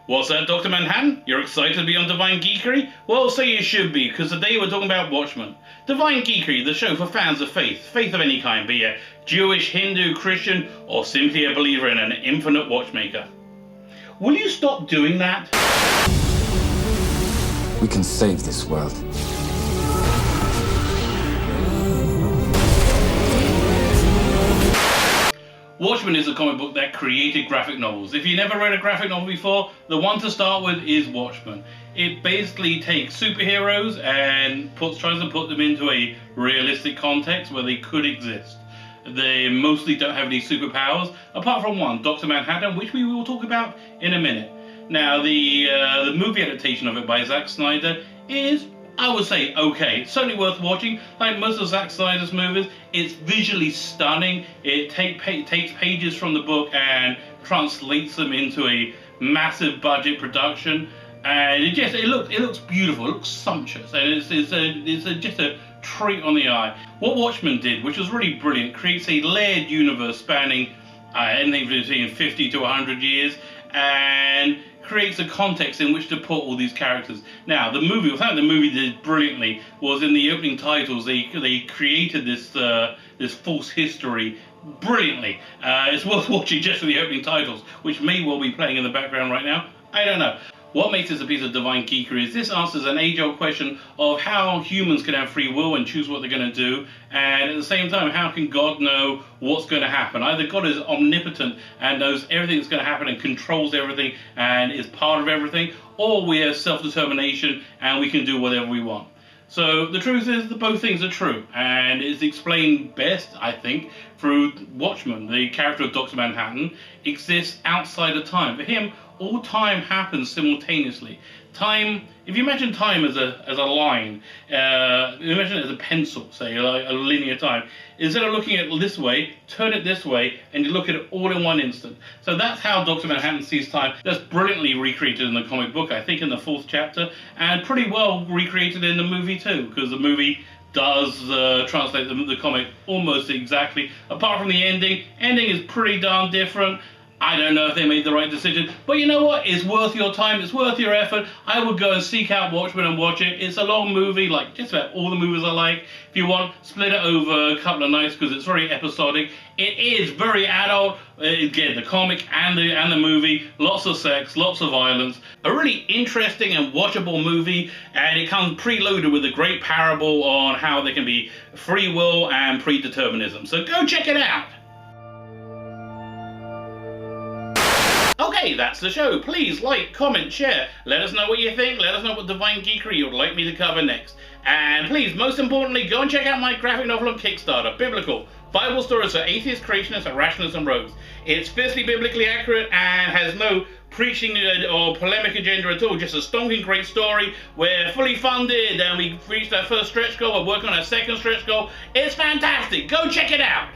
What's that, Dr. Manhattan? You're excited to be on Divine Geekery? Well, so you should be, because today we're talking about Watchmen. Divine Geekery, the show for fans of faith of any kind, be it Jewish, Hindu, Christian, or simply a believer in an infinite watchmaker. Will you stop doing that? We can save this world. Watchmen is a comic book that created graphic novels. If you never read a graphic novel before, the one to start with is Watchmen. It basically takes superheroes and tries to put them into a realistic context where they could exist. They mostly don't have any superpowers, apart from one, Dr. Manhattan, which we will talk about in a minute. Now, the movie adaptation of it by Zack Snyder is, I would say, okay. It's certainly worth watching. Like most of Zack Snyder's movies, it's visually stunning. It takes pages from the book and translates them into a massive budget production, and it looks beautiful. It looks sumptuous, and it's just a treat on the eye. What Watchmen did, which was really brilliant, creates a layered universe spanning anything between 50 to 100 years, and creates a context in which to put all these characters. Now, the movie did brilliantly was in the opening titles. They created this false history brilliantly. It's worth watching just for the opening titles, which may well be playing in the background right now. I don't know. What makes this a piece of divine geekery is this answers an age-old question of how humans can have free will and choose what they're going to do, and at the same time, how can God know what's going to happen? Either God is omnipotent and knows everything that's going to happen and controls everything and is part of everything, or we have self-determination and we can do whatever we want. So the truth is that both things are true, and it's explained best, I think, through Watchmen. The character of Dr. Manhattan exists outside of time. For him, all time happens simultaneously. Time, if you imagine time as a line, imagine it as a pencil, say, like a linear time. Instead of looking at it this way, turn it this way, and you look at it all in one instant. So that's how Dr. Manhattan sees time. That's brilliantly recreated in the comic book, I think in the 4th chapter, and pretty well recreated in the movie too, because the movie does translate the comic almost exactly, apart from the ending. Ending is pretty darn different. I don't know if they made the right decision, but you know what? It's worth your time. It's worth your effort. I would go and seek out Watchmen and watch it. It's a long movie, like just about all the movies I like. If you want, split it over a couple of nights because it's very episodic. It is very adult. Again, the comic and the movie. Lots of sex, lots of violence. A really interesting and watchable movie, and it comes preloaded with a great parable on how there can be free will and predeterminism. So go check it out. Okay, that's the show. Please like, comment, share. Let us know what you think. Let us know what Divine Geekery you'd like me to cover next. And please, most importantly, go and check out my graphic novel on Kickstarter, Biblical. Bible stories for atheists, creationists, and rationalists and rogues. It's fiercely biblically accurate and has no preaching or polemic agenda at all. Just a stonking great story. We're fully funded and we've reached our first stretch goal. We're working on our second stretch goal. It's fantastic. Go check it out.